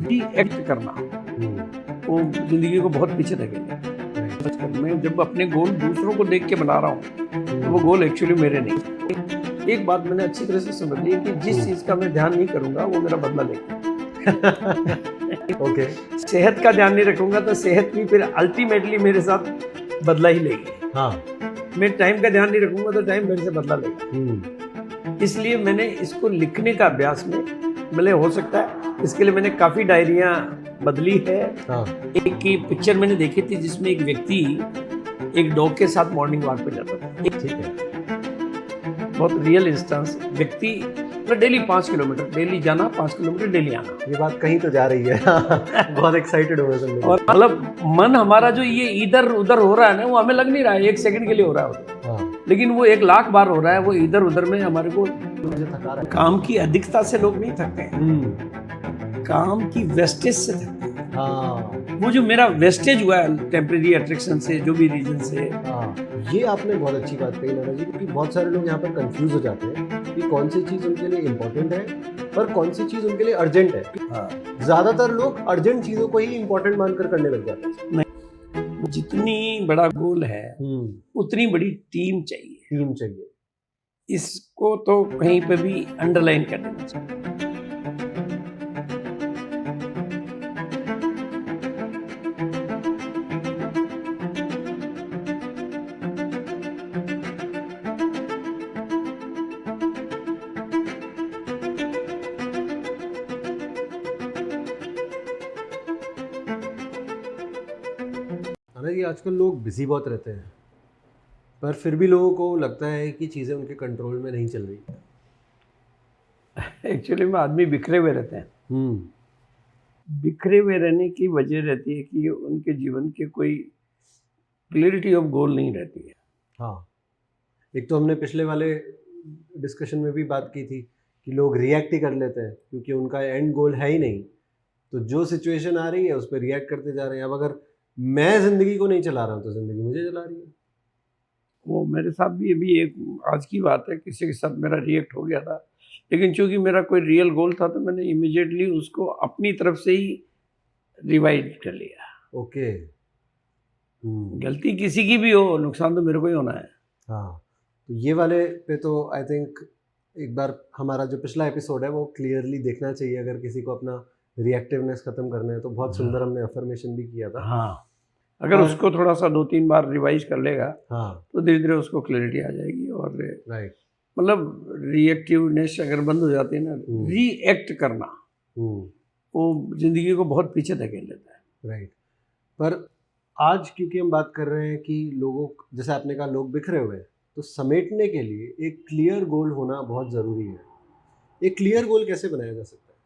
भी एक्ट करना वो जिंदगी को बहुत पीछे धकेलेगा। मैं जब अपने गोल दूसरों को देख के बना रहा हूँ तो वो गोल एक्चुअली मेरे नहीं। एक बात मैंने अच्छी तरह से समझ ली कि जिस चीज का मैं ध्यान नहीं करूंगा वो मेरा बदला लेगा। ओके। सेहत का ध्यान नहीं रखूंगा तो सेहत भी फिर अल्टीमेटली मेरे साथ बदला ही लेगी। हाँ। मैं टाइम का ध्यान नहीं रखूंगा तो टाइम मेरे से बदला लेगा। इसलिए मैंने इसको लिखने का अभ्यास में भले हो सकता है इसके लिए मैंने काफी डायरियां बदली है। हाँ। एक की पिक्चर मैंने देखी थी जिसमें एक व्यक्ति एक डॉग के साथ मॉर्निंग वॉक पे जाता था। ठीक है। बहुत रियल इंस्टेंस व्यक्ति डेली 5 किलोमीटर डेली जाना, 5 किलोमीटर डेली आना। ये बात कहीं तो जा रही है। बहुत एक्साइटेड हो रहे और मतलब मन हमारा जो ये इधर उधर हो रहा है ना वो हमें लग नहीं रहा है 1 सेकंड के लिए हो रहा है। हाँ। लेकिन वो 1 लाख बार हो रहा है। वो इधर उधर में हमारे को मुझे थका रहा है। काम की अधिकता से लोग नहीं थकते हैं, काम की वेस्टेज से थकते हैं। हाँ। वो जो मेरा वेस्टेज हुआ है टेम्परेरी अट्रैक्शन से, जो भी रीजन से। हाँ, ये आपने बहुत अच्छी बात कही नाना जी, क्योंकि बहुत सारे लोग यहाँ पर कंफ्यूज हो जाते हैं कि कौन सी चीज़ उनके लिए इम्पोर्टेंट है और कौन सी चीज़ उनके लिए अर्जेंट है। हाँ। ज़्यादातर लोग अर्जेंट चीज़ों को ही इम्पोर्टेंट मानकर करने लग जाते हैं। नहीं, जितनी बड़ा गोल है उतनी बड़ी टीम चाहिए। टीम चाहिए। इसको तो कहीं पे भी अंडरलाइन कर देना चाहिए। नाना जी, आजकल लोग बिजी बहुत रहते हैं पर फिर भी लोगों को लगता है कि चीज़ें उनके कंट्रोल में नहीं चल रही। एक्चुअली में आदमी बिखरे हुए रहते हैं। बिखरे हुए रहने की वजह रहती है कि उनके जीवन के कोई क्लियरिटी ऑफ गोल नहीं रहती है। हाँ, एक तो हमने पिछले वाले डिस्कशन में भी बात की थी कि लोग रिएक्ट ही कर लेते हैं क्योंकि उनका एंड गोल है ही नहीं, तो जो सिचुएशन आ रही है उस पर रिएक्ट करते जा रहे हैं। अब अगर मैं ज़िंदगी को नहीं चला रहा हूँ तो ज़िंदगी मुझे चला रही है। वो मेरे साथ भी अभी एक आज की बात है, किसी के साथ मेरा रिएक्ट हो गया था, लेकिन चूंकि मेरा कोई रियल गोल था तो मैंने इमीडिएटली उसको अपनी तरफ से ही रिवाइज कर लिया। ओके। गलती किसी की भी हो, नुकसान तो मेरे को ही होना है। हाँ, तो ये वाले पे तो आई थिंक एक बार हमारा जो पिछला एपिसोड है वो क्लियरली देखना चाहिए अगर किसी को अपना रिएक्टिवनेस ख़त्म करना है तो। बहुत सुंदर हमने अफर्मेशन भी किया था। हाँ, अगर उसको थोड़ा सा 2-3 बार रिवाइज कर लेगा हाँ, तो धीरे धीरे उसको क्लैरिटी आ जाएगी। और राइट, मतलब रिएक्टिवनेस अगर बंद हो जाती है ना, रीएक्ट करना वो जिंदगी को बहुत पीछे धकेल लेता है। राइट। पर आज क्योंकि हम बात कर रहे हैं कि लोगों, जैसे आपने कहा, लोग बिखरे हुए हैं, तो समेटने के लिए एक क्लियर गोल होना बहुत ज़रूरी है। एक क्लियर गोल कैसे बनाया जा सकता है?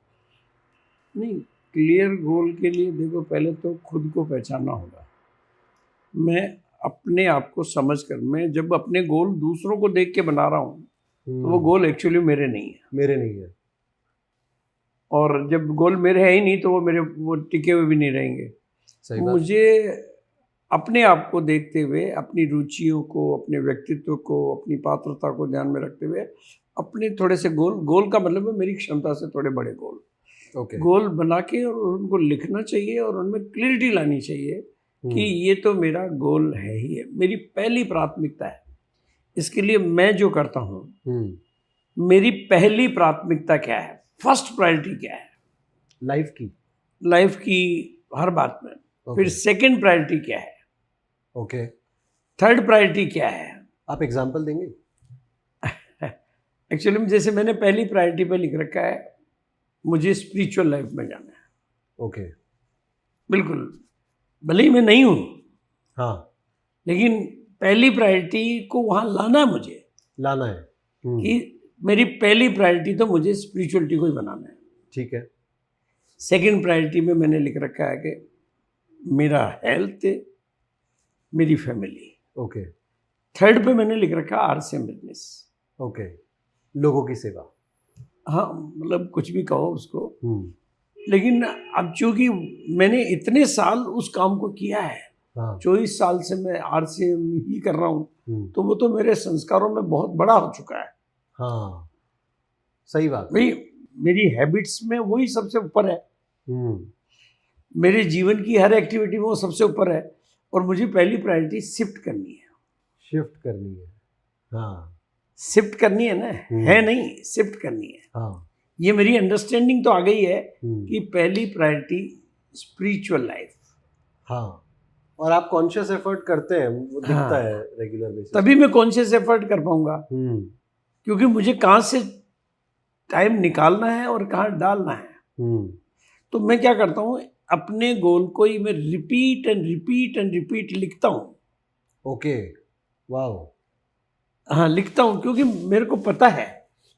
नहीं, क्लियर गोल के लिए देखो पहले तो खुद को पहचानना होगा। मैं अपने आप को समझ कर, मैं जब अपने गोल दूसरों को देख के बना रहा हूँ तो वो गोल एक्चुअली मेरे नहीं है। मेरे नहीं है। और जब गोल मेरे है ही नहीं तो वो टिके हुए भी नहीं रहेंगे। सही बात। मुझे अपने आप को देखते हुए, अपनी रुचियों को, अपने व्यक्तित्व को, अपनी पात्रता को ध्यान में रखते हुए अपने थोड़े से गोल का मतलब है मेरी क्षमता से थोड़े बड़े गोल गोल बना के और उनको लिखना चाहिए और उनमें क्लियरिटी लानी चाहिए कि ये तो मेरा गोल है ही है, मेरी पहली प्राथमिकता है। इसके लिए मैं जो करता हूँ, मेरी पहली प्राथमिकता क्या है, फर्स्ट प्रायोरिटी क्या है लाइफ की हर बात में। फिर सेकंड प्रायोरिटी क्या है, थर्ड प्रायोरिटी क्या है। आप एग्जांपल देंगे? एक्चुअली में जैसे मैंने पहली प्रायोरिटी पे लिख रखा है मुझे स्पिरिचुअल लाइफ में जाना है। बिल्कुल, भले ही मैं नहीं हूँ। हाँ, लेकिन पहली प्रायोरिटी को वहाँ लाना है, मुझे लाना है कि मेरी पहली प्रायोरिटी तो मुझे स्पिरिचुअलिटी को ही बनाना है। ठीक है। सेकंड प्रायोरिटी में मैंने लिख रखा है कि मेरा हेल्थ, मेरी फैमिली। थर्ड पे मैंने लिख रखा आर्ट्स एंड बिजनेस। लोगों की सेवा। हाँ, मतलब कुछ भी कहो उसको। लेकिन अब चूंकि मैंने इतने साल उस काम को किया है, 24 साल से मैं आरसीएम ही कर रहा हूँ, तो वो तो मेरे संस्कारों में बहुत बड़ा हो चुका है। हाँ, सही बात भाई, मेरी हैबिट्स में वही सबसे ऊपर है। मेरे जीवन की हर एक्टिविटी में वो सबसे ऊपर है, और मुझे पहली प्रायोरिटी शिफ्ट करनी है। शिफ्ट करनी है, हाँ। शिफ्ट करनी है ना, है नहीं, शिफ्ट करनी है। हाँ। ये मेरी अंडरस्टैंडिंग तो आ गई है कि हम्म। पहली प्रायोरिटी स्पिरिचुअल लाइफ। हाँ, और आप कॉन्शियस एफर्ट करते हैं, वो दिखता हाँ। है रेगुलर बेसिस। तभी मैं कॉन्शियस एफर्ट कर पाऊंगा, क्योंकि मुझे कहाँ से टाइम निकालना है और कहाँ डालना है। तो मैं क्या करता हूँ, अपने गोल को ही मैं repeat and repeat and repeat लिखता हूँ। Okay, wow. हाँ, लिखता हूँ, क्योंकि मेरे को पता है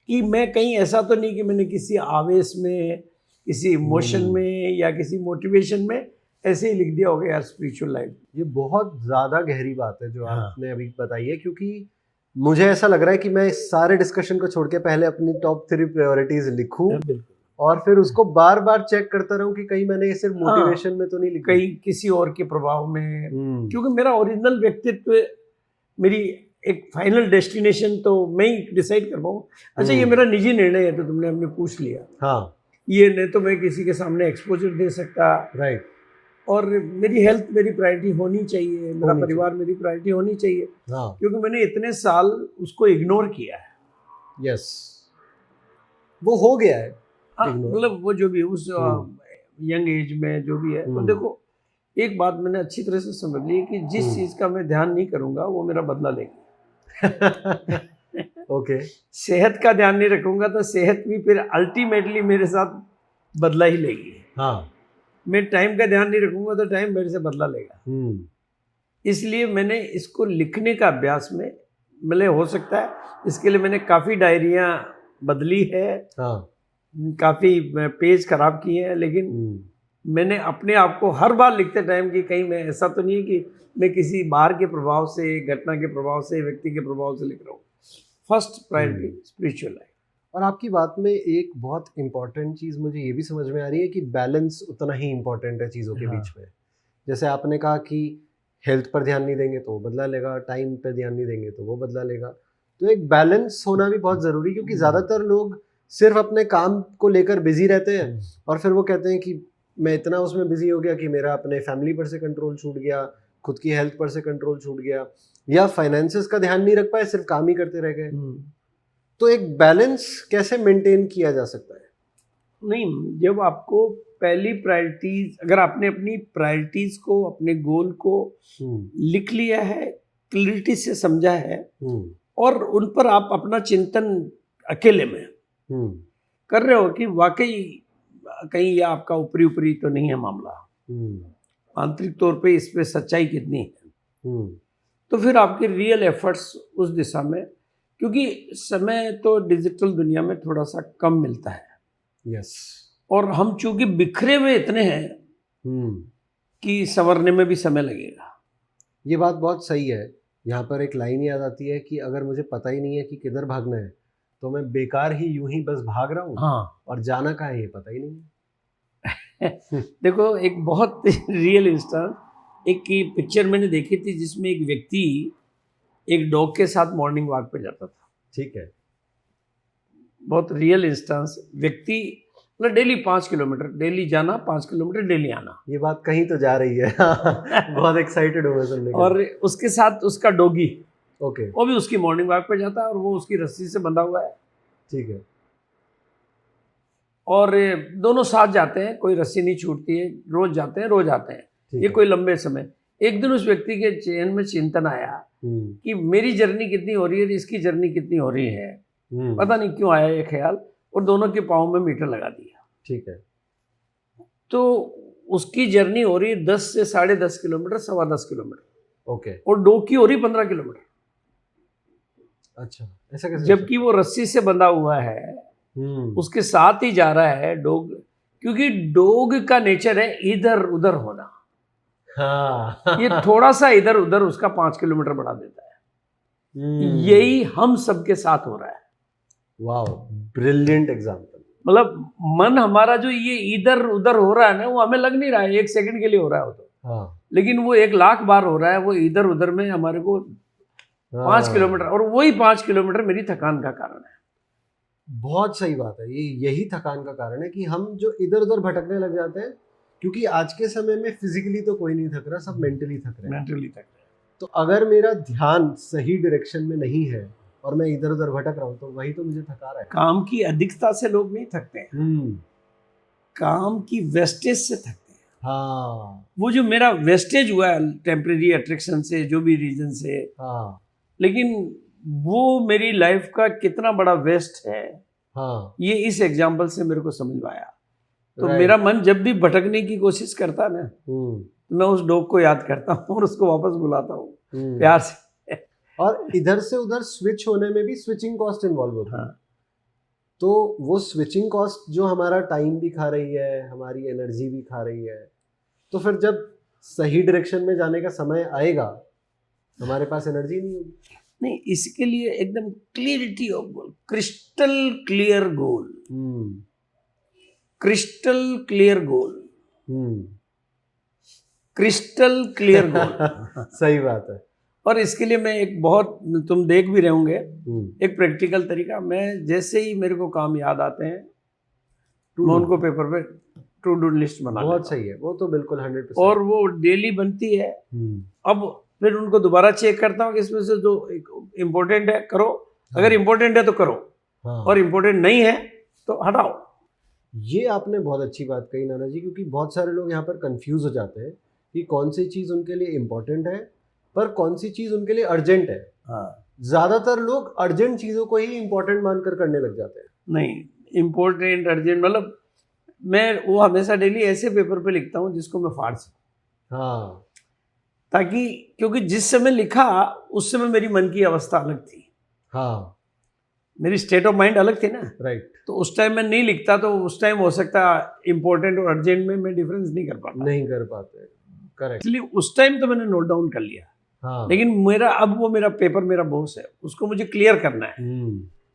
कि मैं कहीं ऐसा तो नहीं कि मैंने किसी आवेश में, किसी इमोशन में या किसी मोटिवेशन में ऐसे ही लिख दिया होगा यार स्पिरिचुअल लाइफ। ये बहुत ज़्यादा गहरी बात है जो हाँ। आपने अभी बताई है, क्योंकि मुझे ऐसा लग रहा है कि मैं इस सारे डिस्कशन को छोड़ के पहले अपनी टॉप 3 प्रायोरिटीज लिखूं और फिर उसको बार बार चेक करता रहूं कि कहीं मैंने ये सिर्फ मोटिवेशन में तो नहीं लिखा, कहीं किसी और के प्रभाव में। क्योंकि मेरा ओरिजिनल व्यक्तित्व, मेरी एक फाइनल डेस्टिनेशन तो मैं ही डिसाइड कर पाऊँ। अच्छा, ये मेरा निजी निर्णय है, तो तुमने हमने पूछ लिया। हाँ, ये नहीं तो मैं किसी के सामने एक्सपोजर दे सकता। राइट। और मेरी हेल्थ मेरी प्रायोरिटी होनी चाहिए, मेरा परिवार मेरी प्रायोरिटी होनी चाहिए। हाँ। क्योंकि मैंने इतने साल उसको इग्नोर किया है। यस, वो हो गया है। मतलब वो जो भी उस यंग एज में जो भी है, तो देखो एक बात मैंने अच्छी तरह से समझ ली कि जिस चीज का मैं ध्यान नहीं करूंगा वो मेरा बदला लेगी। ओके। सेहत का ध्यान नहीं रखूंगा तो सेहत भी फिर अल्टीमेटली मेरे साथ बदला ही लेगी। हाँ। मैं टाइम का ध्यान नहीं रखूंगा तो टाइम मेरे से बदला लेगा। इसलिए मैंने इसको लिखने का अभ्यास में, मतलब हो सकता है इसके लिए मैंने काफ़ी डायरियाँ बदली है। हाँ। काफ़ी पेज खराब किए हैं, लेकिन मैंने अपने आप को हर बार लिखते टाइम कि कहीं मैं ऐसा तो नहीं है कि मैं किसी बाहर के प्रभाव से, घटना के प्रभाव से, व्यक्ति के प्रभाव से लिख रहा हूँ। First priority spiritual life. और आपकी बात में एक बहुत इंपॉर्टेंट चीज़ मुझे ये भी समझ में आ रही है कि बैलेंस उतना ही इंपॉर्टेंट है चीज़ों के बीच में। जैसे आपने कहा कि हेल्थ पर ध्यान नहीं देंगे तो वो बदला लेगा, टाइम पर ध्यान नहीं देंगे तो वो बदला लेगा। तो एक बैलेंस होना भी बहुत ज़रूरी, क्योंकि ज़्यादातर लोग सिर्फ अपने काम को लेकर बिजी रहते हैं और फिर वो कहते हैं कि मैं इतना उसमें बिजी हो गया कि मेरा अपने फैमिली पर से कंट्रोल छूट गया, खुद की हेल्थ पर से कंट्रोल छूट गया, या फाइनेंसेस का ध्यान नहीं रख पाए, सिर्फ काम ही करते रह गए। तो एक बैलेंस कैसे मेंटेन किया जा सकता है? नहीं, जब आपको पहली प्रायोरिटीज, अगर आपने अपनी प्रायोरिटीज को, अपने गोल को लिख लिया है, क्लियरिटी से समझा है, और उन पर आप अपना चिंतन अकेले में कर रहे हो कि वाकई कहीं यह आपका ऊपरी ऊपरी तो नहीं है मामला, आंतरिक तौर पे इस पे सच्चाई कितनी है, तो फिर आपके रियल एफर्ट्स उस दिशा में, क्योंकि समय तो डिजिटल दुनिया में थोड़ा सा कम मिलता है। यस। और हम चूंकि बिखरे हुए इतने हैं कि संवरने में भी समय लगेगा। ये बात बहुत सही है। यहाँ पर एक लाइन याद आती है कि अगर मुझे पता ही नहीं है कि किधर भागना है तो मैं बेकार ही यूं ही बस भाग रहा हूँ। हाँ। और जाना कहाँ है ये पता ही नहीं है। देखो, एक बहुत रियल इंस्टेंस, एक की पिक्चर मैंने देखी थी जिसमें एक व्यक्ति एक डॉग के साथ मॉर्निंग वॉक पे जाता था। ठीक है। बहुत रियल इंस्टेंस। व्यक्ति मतलब डेली 5 किलोमीटर डेली जाना, 5 किलोमीटर डेली आना। ये बात कहीं तो जा रही है। बहुत एक्साइटेड हूँ मैं सुनने के। और उसके साथ उसका डॉगी, ओके, वो भी उसकी मॉर्निंग वॉक पे जाता है और वो उसकी रस्सी से बंधा हुआ है। ठीक है। और दोनों साथ जाते हैं, कोई रस्सी नहीं छूटती है, रोज जाते हैं, रोज आते हैं। ये कोई लंबे समय। एक दिन उस व्यक्ति के चयन में चिंतन आया कि मेरी जर्नी कितनी हो रही है, इसकी जर्नी कितनी हो रही है। पता नहीं क्यों आया ये ख्याल, और दोनों के पाँव में मीटर लगा दिया। ठीक है। तो उसकी जर्नी हो रही है 10 से 10.5 किलोमीटर, 10.25 किलोमीटर। ओके। और डॉग की हो रही 15 किलोमीटर। अच्छा, ऐसा कैसे? जबकि वो रस्सी से बंधा हुआ है, उसके साथ ही जा रहा है डॉग, क्योंकि डॉग का नेचर है इधर उधर होना। हाँ। ये थोड़ा सा इधर उधर उसका 5 किलोमीटर बढ़ा देता है। यही हम सबके साथ हो रहा है। Wow, brilliant example. मतलब मन हमारा जो ये इधर उधर हो रहा है ना, वो हमें लग नहीं रहा है 1 सेकंड के लिए हो रहा है वो तो। हाँ। लेकिन वो 1 लाख बार हो रहा है, वो इधर उधर में हमारे को 5 किलोमीटर, और वही 5 किलोमीटर मेरी थकान का कारण है। बहुत सही बात है। ये यही थकान का कारण है कि हम जो इधर उधर भटकने लग जाते हैं, क्योंकि आज के समय में फिजिकली तो कोई नहीं थक रहा, सब मेंटली थक रहे हैं। मेंटली तक। तो अगर मेरा ध्यान सही डायरेक्शन में नहीं है और मैं इधर उधर भटक रहा हूँ, तो वही तो मुझे थका रहा है। काम की अधिकता से लोग नहीं थकते हैं, काम की वेस्टेज से थकते हैं। हाँ वो जो मेरा वेस्टेज हुआ है टेम्परेरी अट्रैक्शन से, जो भी रीजन से, हाँ लेकिन वो मेरी लाइफ का कितना बड़ा वेस्ट है, हाँ ये इस एग्जाम्पल से मेरे को समझ में आया। तो Right. मेरा मन जब भी भटकने की कोशिश करता है ना, हम्म, तो मैं उस डॉग को याद करता हूँ और उसको वापस बुलाता हूँ हम्म। प्यार से। और इधर से उधर स्विच होने में भी स्विचिंग कॉस्ट इन्वॉल्व होती है। हाँ, तो वो स्विचिंग कॉस्ट जो हमारा टाइम भी खा रही है, हमारी एनर्जी भी खा रही है, तो फिर जब सही डायरेक्शन में जाने का समय आएगा, हमारे पास एनर्जी नहीं होगी। नहीं, इसके लिए एकदम clarity of goal, crystal clear goal, crystal clear goal, crystal clear goal. सही बात है। और इसके लिए मैं एक बहुत, तुम देख भी रहे होंगे, एक प्रैक्टिकल तरीका, मैं जैसे ही मेरे को काम याद आते हैं मैं उनको पेपर पे टू डू लिस्ट बना बहुत लेता हूं। सही है, वो तो बिल्कुल 100%। और वो डेली बनती है। अब फिर उनको दोबारा चेक करता हूँ कि इसमें से जो इम्पोर्टेंट है करो, अगर इम्पोर्टेंट है तो करो, और इम्पोर्टेंट नहीं है तो हटाओ। ये आपने बहुत अच्छी बात कही नाना जी, क्योंकि बहुत सारे लोग यहाँ पर कंफ्यूज हो जाते हैं कि कौन सी चीज़ उनके लिए इम्पोर्टेंट है पर कौन सी चीज़ उनके लिए अर्जेंट है। ज़्यादातर लोग अर्जेंट चीज़ों को ही इम्पोर्टेंट मानकर करने लग जाते हैं। नहीं, इम्पोर्टेंट अर्जेंट मतलब मैं वो हमेशा डेली ऐसे पेपर पे लिखता हूँ जिसको मैं फाड़ सकूँ। हाँ, ताकि, क्योंकि जिस समय लिखा उस समय मेरी मन की अवस्था अलग थी, हाँ, मेरी स्टेट ऑफ माइंड अलग थी ना। राइट। तो उस टाइम मैं नहीं लिखता, तो उस टाइम हो सकता इम्पोर्टेंट और अर्जेंट में मैं डिफरेंस नहीं कर पाता। करेक्ट। इसलिए उस टाइम तो मैंने नोट डाउन कर लिया। हाँ, लेकिन मेरा अब वो मेरा पेपर मेरा बॉस है, उसको मुझे क्लियर करना है।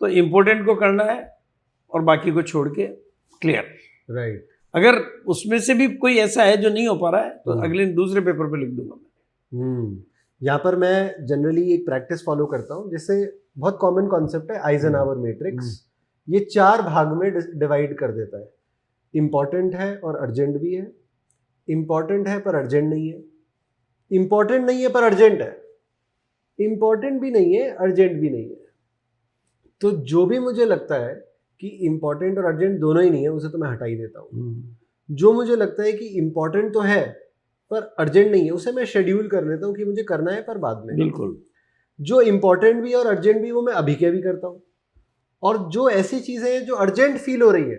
तो इम्पोर्टेंट को करना है और बाकी को छोड़ के क्लियर। राइट। अगर उसमें से भी कोई ऐसा है जो नहीं हो पा रहा है तो अगले दूसरे पेपर पे लिख दूंगा मैं। यहाँ पर मैं जनरली एक प्रैक्टिस फॉलो करता हूँ, जिससे बहुत कॉमन कॉन्सेप्ट है आइजनहावर मैट्रिक्स। ये 4 भाग में डिवाइड कर देता है। इम्पॉर्टेंट है और अर्जेंट भी है, इम्पॉर्टेंट है पर अर्जेंट नहीं है, इम्पॉर्टेंट नहीं है पर अर्जेंट है, इम्पॉर्टेंट भी नहीं है, अर्जेंट भी नहीं है। तो जो भी मुझे लगता है कि इम्पॉर्टेंट और अर्जेंट दोनों ही नहीं है, उसे तो मैं हटा ही देता हूँ। जो मुझे लगता है कि इम्पॉर्टेंट तो है पर अर्जेंट नहीं है, उसे मैं शेड्यूल कर लेता हूँ कि मुझे करना है पर बाद में। बिल्कुल। जो इम्पॉर्टेंट भी और अर्जेंट भी वो मैं अभी के भी करता हूँ। और जो ऐसी चीज़ें हैं जो अर्जेंट फील हो रही है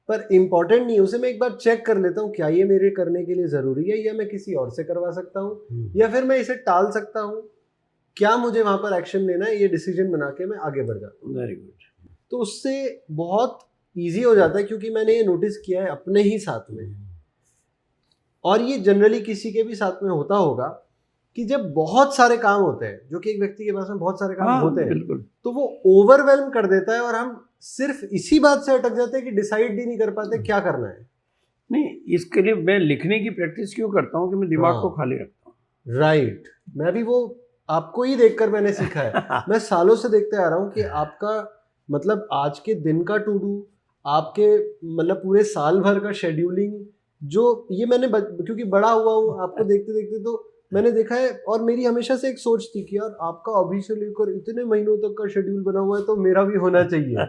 पर इम्पॉर्टेंट नहीं, उसे मैं एक बार चेक कर लेता हूँ क्या ये मेरे करने के लिए ज़रूरी है, या मैं किसी और से करवा सकता हूँ, या फिर मैं इसे टाल सकता हूँ, क्या मुझे वहाँ पर एक्शन लेना है, ये डिसीजन बना के मैं आगे बढ़ जाता हूँ। Very good. तो उससे बहुत ईजी हो जाता है, क्योंकि मैंने ये नोटिस किया है अपने ही साथ में, और ये जनरली किसी के भी साथ में होता होगा कि जब बहुत सारे काम होते हैं, जो कि एक व्यक्ति के पास में बहुत सारे काम होते हैं, तो वो ओवरवेल्म कर देता है और हम सिर्फ इसी बात से अटक जाते हैं कि डिसाइड ही नहीं कर पाते क्या करना है। नहीं, इसके लिए मैं लिखने की प्रैक्टिस क्यों करता हूँ कि मैं दिमाग को खाली रखता हूँ। राइट। मैं भी वो आपको ही देखकर मैंने सीखा है। मैं सालों से देखते आ रहा हूँ कि आपका मतलब आज के दिन का टू डू, आपके मतलब पूरे साल भर का शेड्यूलिंग, जो ये मैंने क्योंकि बड़ा हुआ हूँ आपको देखते देखते, तो मैंने देखा है। और मेरी हमेशा से एक सोच थी कि यार आपका अभी से लेकर इतने महीनों तक का शेड्यूल बना हुआ है तो मेरा भी होना चाहिए।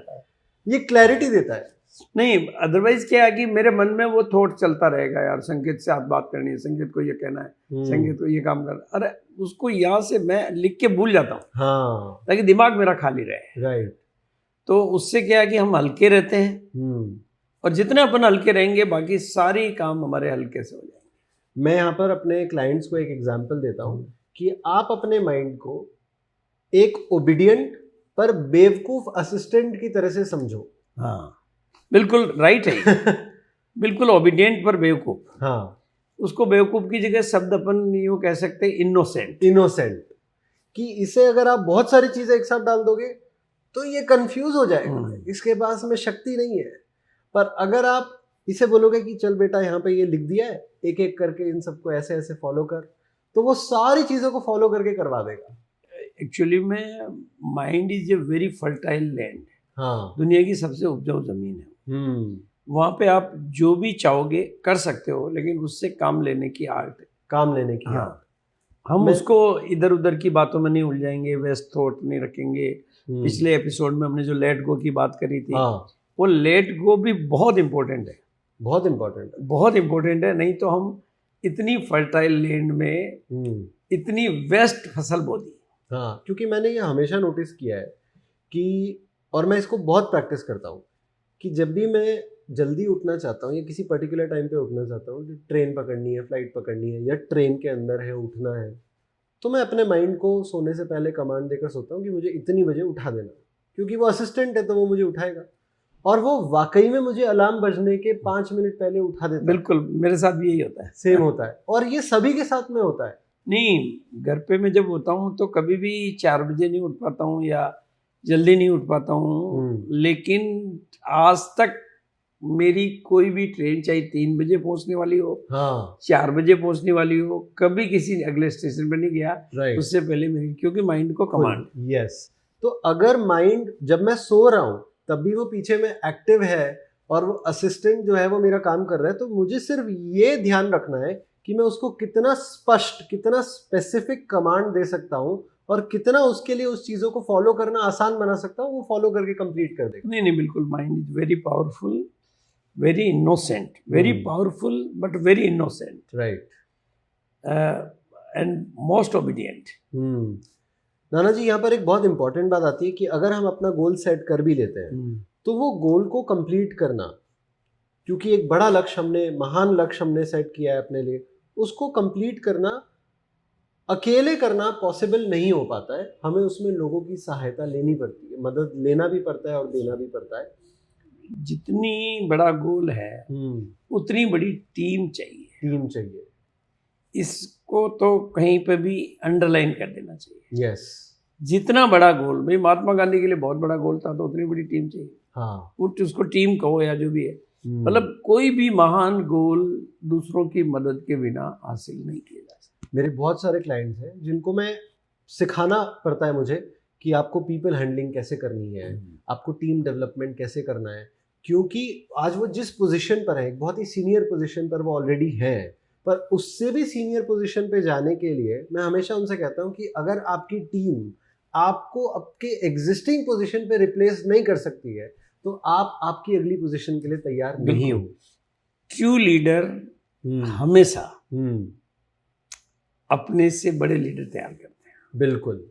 ये क्लैरिटी देता है। नहीं, अदरवाइज क्या है कि मेरे मन में वो थॉट चलता रहेगा, यार संकेत से आप बात करनी है, संकेत को ये कहना है, संकेत को ये काम करना, अरे उसको यहाँ से मैं लिख के भूल जाता हूँ। हाँ, ताकि दिमाग मेरा खाली रहे। राइट। तो उससे क्या है कि हम हल्के रहते हैं, और जितने अपन हल्के रहेंगे बाकी सारी काम हमारे हल्के से हो जाएंगे। मैं यहाँ पर अपने क्लाइंट्स को एक एग्जांपल देता हूँ कि आप अपने माइंड को एक ओबीडियंट पर बेवकूफ असिस्टेंट की तरह से समझो। हाँ, बिल्कुल राइट है। बिल्कुल ओबीडियंट पर बेवकूफ। हाँ, उसको बेवकूफ की जगह शब्द अपन यूँ कह सकते हैं इनोसेंट। इनोसेंट, कि इसे अगर आप बहुत सारी चीजें एक साथ डाल दोगे तो ये कंफ्यूज हो जाएगा, इसके पास में शक्ति नहीं है। पर अगर आप इसे बोलोगे कि चल बेटा यहाँ पे ये लिख दिया है, एक एक करके इन सबको ऐसे ऐसे फॉलो कर, तो वो सारी चीज़ों को फॉलो करके करवा देगा। एक्चुअली में mind is a very fertile land. हाँ। दुनिया की सबसे उपजाऊ ज़मीन है। वहाँ पे आप जो भी चाहोगे कर सकते हो, लेकिन उससे काम लेने की आर्ट है। काम लेने की हाँ। आर्ट। हम मैं- उसको इधर उधर की बातों में नहीं उलझाएंगे, वेस्ट थॉट नहीं रखेंगे। पिछले एपिसोड में हमने जो लेट गो की बात करी थी, हाँ, वो लेट गो भी बहुत इम्पोर्टेंट है, बहुत इम्पोर्टेंट है। बहुत इम्पोर्टेंट है। नहीं तो हम इतनी फर्टाइल लैंड में इतनी वेस्ट फसल बो दी। हाँ, क्योंकि मैंने ये हमेशा नोटिस किया है कि, और मैं इसको बहुत प्रैक्टिस करता हूँ कि जब भी मैं जल्दी उठना चाहता हूँ या किसी पर्टिकुलर टाइम पे उठना चाहता हूँ, ट्रेन पकड़नी है, फ्लाइट पकड़नी है, या ट्रेन के अंदर है, उठना है, तो मैं अपने माइंड को सोने से पहले कमांड देकर सोता हूँ कि मुझे इतनी बजे उठा देना, क्योंकि वो असिस्टेंट है तो वो मुझे उठाएगा, और वो वाकई में मुझे अलार्म बजने के 5 मिनट पहले उठा देता है। बिल्कुल, मेरे साथ भी यही होता है। सेम होता है, और ये सभी के साथ में होता है। नहीं, घर पे मैं जब होता हूँ तो कभी भी 4 बजे नहीं उठ पाता हूँ या जल्दी नहीं उठ पाता हूँ, लेकिन आज तक मेरी कोई भी ट्रेन चाहे 3 बजे पहुँचने वाली हो, हाँ, 4 बजे पहुँचने वाली हो, कभी किसी अगले स्टेशन पर नहीं गया। राइट। उससे पहले मेरी, क्योंकि माइंड को कमांड। यस। तो अगर माइंड, जब मैं सो रहा हूँ तब भी वो पीछे में एक्टिव है और वो असिस्टेंट जो है वो मेरा काम कर रहा है, तो मुझे सिर्फ ये ध्यान रखना है कि मैं उसको कितना स्पष्ट, कितना स्पेसिफिक कमांड दे सकता हूँ और कितना उसके लिए उस चीज़ों को फॉलो करना आसान बना सकता हूँ, वो फॉलो करके कंप्लीट कर देगा। नहीं, बिल्कुल, mind is very powerful, very innocent, very powerful but very innocent, right, and most obedient. नाना जी, यहाँ पर एक बहुत इंपॉर्टेंट बात आती है कि अगर हम अपना गोल सेट कर भी लेते हैं तो वो गोल को कंप्लीट करना, क्योंकि एक बड़ा लक्ष्य हमने, महान लक्ष्य हमने सेट किया है अपने लिए, उसको कंप्लीट करना अकेले करना पॉसिबल नहीं हो पाता है। हमें उसमें लोगों की सहायता लेनी पड़ती है, मदद लेना भी पड़ता है और देना भी पड़ता है। जितनी बड़ा गोल है उतनी बड़ी टीम चाहिए। टीम चाहिए। इसको तो कहीं पे भी अंडरलाइन कर देना चाहिए। यस। जितना बड़ा गोल, भाई महात्मा गांधी के लिए बहुत बड़ा गोल था, तो उतनी बड़ी टीम चाहिए। हाँ, उसको टीम कहो या जो भी है, मतलब कोई भी महान गोल दूसरों की मदद के बिना हासिल नहीं किया जा सकता। मेरे बहुत सारे क्लाइंट्स हैं जिनको मैं सिखाना पड़ता है मुझे कि आपको पीपल हैंडलिंग कैसे करनी है, आपको टीम डेवलपमेंट कैसे करना है, क्योंकि आज वो जिस पोजीशन पर है, एक बहुत ही सीनियर पोजीशन पर वो ऑलरेडी है, पर उससे भी सीनियर पोजीशन पे जाने के लिए मैं हमेशा उनसे कहता हूँ कि अगर आपकी टीम आपको आपके एग्जिस्टिंग पोजीशन पे रिप्लेस नहीं कर सकती है तो आप आपकी अगली पोजीशन के लिए तैयार नहीं हो। ट्रू लीडर हमेशा अपने से बड़े लीडर तैयार करते हैं। बिल्कुल।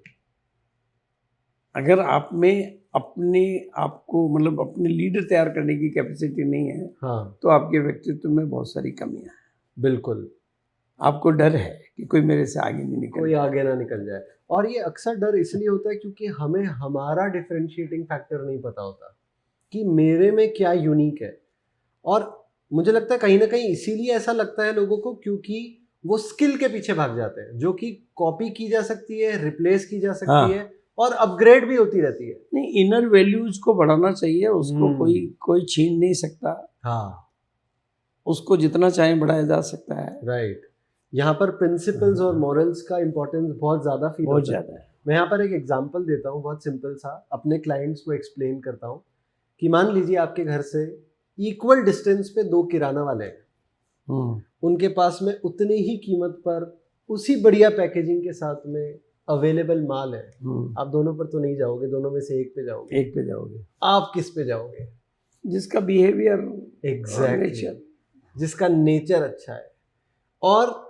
अगर आप में अपने आप को, मतलब अपने लीडर तैयार करने की कैपेसिटी नहीं है, हाँ, तो आपके व्यक्तित्व में बहुत सारी कमियां हैं। बिल्कुल। आपको डर है कि कोई मेरे से आगे नहीं निकल, कोई आगे ना निकल जाए, और ये अक्सर डर इसलिए होता है क्योंकि हमें हमारा डिफरेंशिएटिंग फैक्टर नहीं पता होता कि मेरे में क्या यूनिक है। और मुझे लगता है कहीं ना कहीं इसीलिए ऐसा लगता है लोगों को, क्योंकि वो स्किल के पीछे भाग जाते हैं जो कि कॉपी की जा सकती है, रिप्लेस की जा सकती है और अपग्रेड भी होती रहती है। नहीं, इनर वैल्यूज को बढ़ाना चाहिए, उसको कोई छीन नहीं सकता। हाँ, उसको जितना चाहे बढ़ाया जा सकता है। राइट। यहाँ पर प्रिंसिपल्स और मॉरल्स का इंपॉर्टेंस बहुत ज़्यादा फील बहुत होता ज़्यादा है। मैं यहाँ पर एक एग्जांपल देता हूँ, बहुत सिंपल सा, अपने क्लाइंट्स को एक्सप्लेन करता हूँ कि मान लीजिए आपके घर से इक्वल डिस्टेंस पे 2 किराना वाले हैं, उनके पास में उतनी ही कीमत पर उसी बढ़िया पैकेजिंग के साथ में अवेलेबल माल है। आप दोनों पर तो नहीं जाओगे, दोनों में से एक पे जाओगे। एक पे जाओगे। आप किस पे जाओगे? जिसका बिहेवियर, एग्जैक्टली, जिसका नेचर अच्छा है। और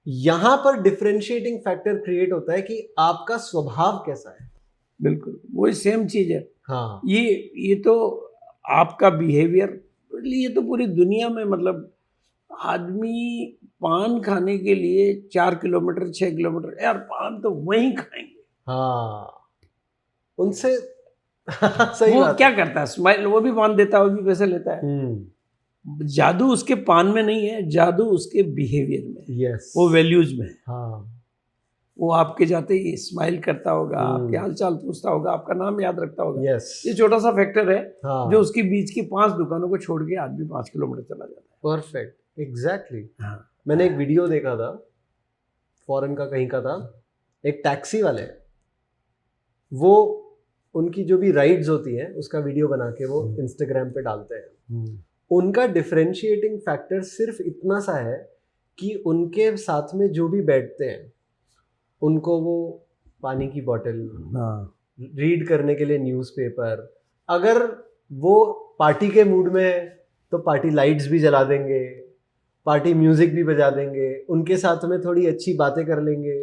यहाँ पर डिफरेंशिएटिंग फैक्टर क्रिएट होता है कि आपका स्वभाव कैसा है। बिल्कुल वही सेम चीज है। हाँ, ये तो आपका बिहेवियर, ये तो पूरी दुनिया में, मतलब आदमी पान खाने के लिए 4 किलोमीटर 6 किलोमीटर, यार पान तो वहीं खाएंगे। हाँ, उनसे सही वो बात क्या करता है, स्माइल, वो भी पान देता है, वो भी पैसे लेता है। जादू उसके पान में नहीं है, जादू उसके बिहेवियर में। यस, वो वैल्यूज में। हाँ, वो आपके जाते ही स्माइल करता होगा, आपके हालचाल पूछता होगा, आपका नाम याद रखता होगा। यस, ये छोटा सा फैक्टर है हाँ, जो उसके बीच की 5 दुकानों को छोड़ के आदमी 5 किलोमीटर चला जाता है। Perfect, exactly. हाँ, मैंने एक वीडियो देखा था, फॉरेन का कहीं का था, एक टैक्सी वाले, वो उनकी जो भी राइड्स होती हैं उसका वीडियो बना के वो इंस्टाग्राम पे डालते हैं। उनका डिफरेंशिएटिंग फैक्टर सिर्फ इतना सा है कि उनके साथ में जो भी बैठते हैं उनको वो पानी की बोतल, रीड करने के लिए न्यूज़पेपर, अगर वो पार्टी के मूड में है तो पार्टी लाइट्स भी जला देंगे, पार्टी म्यूजिक भी बजा देंगे, उनके साथ में थोड़ी अच्छी बातें कर लेंगे,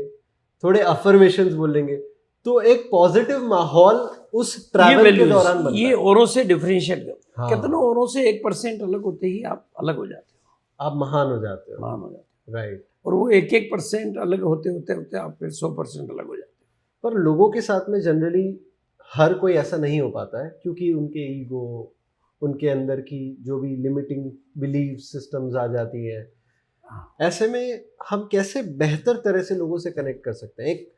थोड़े अफर्मेशंस बोल लेंगे, तो एक पॉजिटिव माहौल उस ट्रैवल के दौरान बनता ये है। औरों से डिफरेंशिएट कर, हाँ। कितना औरों से 1% अलग होते ही आप अलग हो जाते हो, आप महान हो जाते हो। महान हो जाते हो। राइट। और वो 1% अलग होते होते होते आप फिर 100% अलग हो जाते हो। पर लोगों के साथ में जनरली हर कोई ऐसा नहीं हो पाता है, क्योंकि उनके ईगो, उनके अंदर की जो भी लिमिटिंग बिलीफ सिस्टम्स आ जाती है। ऐसे में हम कैसे बेहतर तरह से लोगों से कनेक्ट कर सकते हैं? एक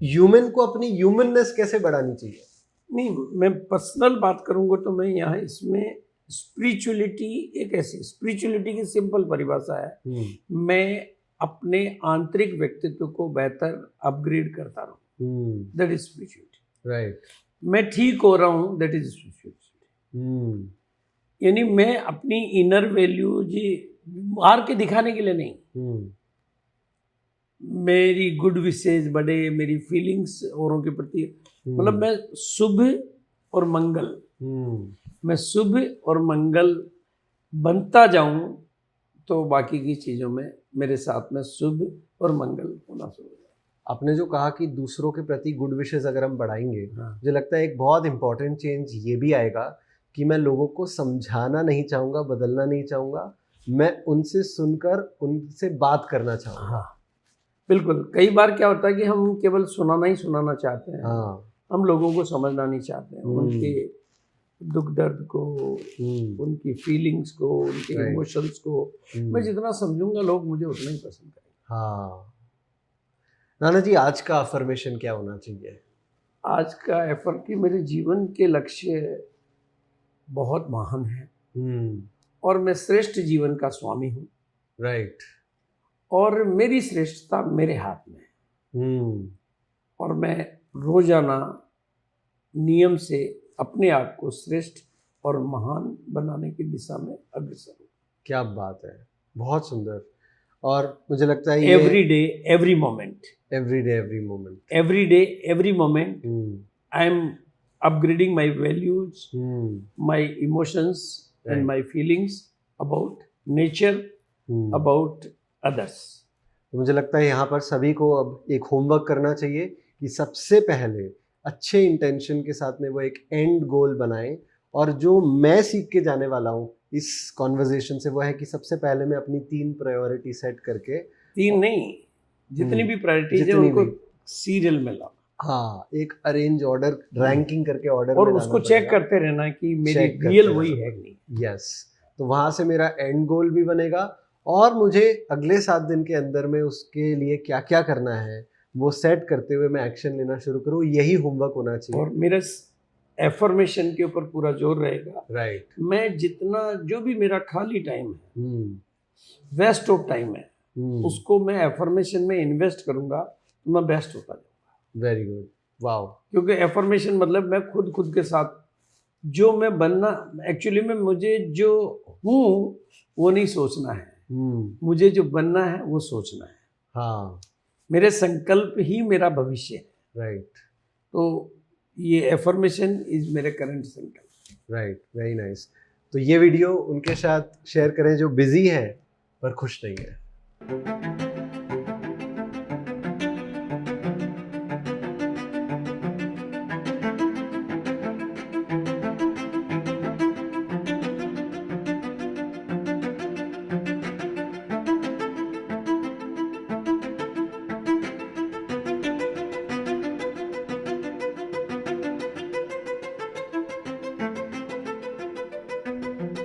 ह्यूमन को अपनी ह्यूमननेस कैसे बढ़ानी चाहिए? नहीं, मैं पर्सनल बात करूंगा तो मैं यहाँ इसमें स्पिरिचुअलिटी, एक ऐसी स्पिरिचुअलिटी की सिंपल परिभाषा है, मैं अपने आंतरिक व्यक्तित्व को बेहतर अपग्रेड करता रहूं, दैट इज स्पिरिचुअलिटी। राइट। मैं ठीक हो रहा हूँ, दैट इज स्पिरिचुअलिटी। यानी मैं अपनी इनर वैल्यू जी बाहर के दिखाने के लिए नहीं, मेरी गुड विशेज बढ़े, मेरी फीलिंग्स औरों के प्रति, मतलब मैं शुभ और मंगल, मैं शुभ और मंगल बनता जाऊं तो बाकी की चीज़ों में मेरे साथ में शुभ और मंगल होना शुरू हो जाए। आपने जो कहा कि दूसरों के प्रति गुड विशेस अगर हम बढ़ाएंगे, मुझे लगता है एक बहुत इंपॉर्टेंट चेंज ये भी आएगा कि मैं लोगों को समझाना नहीं चाहूँगा, बदलना नहीं चाहूँगा, मैं उनसे सुनकर उनसे बात करना चाहूँगा। हाँ, बिल्कुल। कई बार क्या होता है कि हम केवल सुनाना ही सुनाना चाहते हैं। हाँ। हम लोगों को समझना नहीं चाहते हैं, उनके दुख दर्द को, उनकी फीलिंग्स को, उनके इमोशंस को मैं जितना समझूंगा लोग मुझे उतना ही पसंद करेंगे। हाँ। नाना जी, आज का अफर्मेशन क्या होना चाहिए? आज का एफर्ट कि मेरे जीवन के लक्ष्य बहुत महान है और मैं श्रेष्ठ जीवन का स्वामी हूँ। राइट। और मेरी श्रेष्ठता मेरे हाथ में है और मैं रोजाना नियम से अपने आप को श्रेष्ठ और महान बनाने की दिशा में अग्रसर हूँ। क्या बात है, बहुत सुंदर। और मुझे लगता है every day every moment, every day every moment, every day every moment I am upgrading my values, my emotions and my feelings about nature, about others. तो मुझे लगता है यहाँ पर सभी को अब एक होमवर्क करना चाहिए कि सबसे पहले अच्छे इंटेंशन के साथ में वो एक एंड गोल बनाएं, और जो मैं सीख के जाने वाला हूँ इस कॉन्वर्जेशन से वो है कि सबसे पहले मैं अपनी 3 प्रायोरिटी सेट करके, 3 नहीं, जितनी भी प्रायोरिटीज है उनको सीरियल में लाना। हाँ, एक अरेंज ऑर्डर, रैंकिंग करके ऑर्डर और उसको चेक करते रहना कि मेरी रियल वही है कि नहीं। यस, तो वहाँ से मेरा एंड गोल भी बनेगा और मुझे अगले 7 दिन के अंदर में उसके लिए क्या क्या करना है वो सेट करते हुए मैं एक्शन लेना शुरू करूँ। यही होमवर्क होना चाहिए। और मेरा एफर्मेशन के ऊपर पूरा जोर रहेगा। राइट। मैं जितना जो भी मेरा खाली टाइम है, वेस्ट ऑफ टाइम है, उसको मैं एफर्मेशन में इन्वेस्ट करूंगा तो मैं बेस्ट होता जाऊंगा। Very good, wow. क्योंकि एफर्मेशन मतलब मैं खुद के साथ जो मैं बनना, एक्चुअली में मुझे जो हूँ वो नहीं सोचना है, मुझे जो बनना है वो सोचना है। हाँ, मेरे संकल्प ही मेरा भविष्य है। राइट। तो ये एफर्मेशन इज मेरे करंट संकल्प। Right, very nice. तो ये वीडियो उनके साथ शेयर करें जो बिजी हैं पर खुश नहीं है।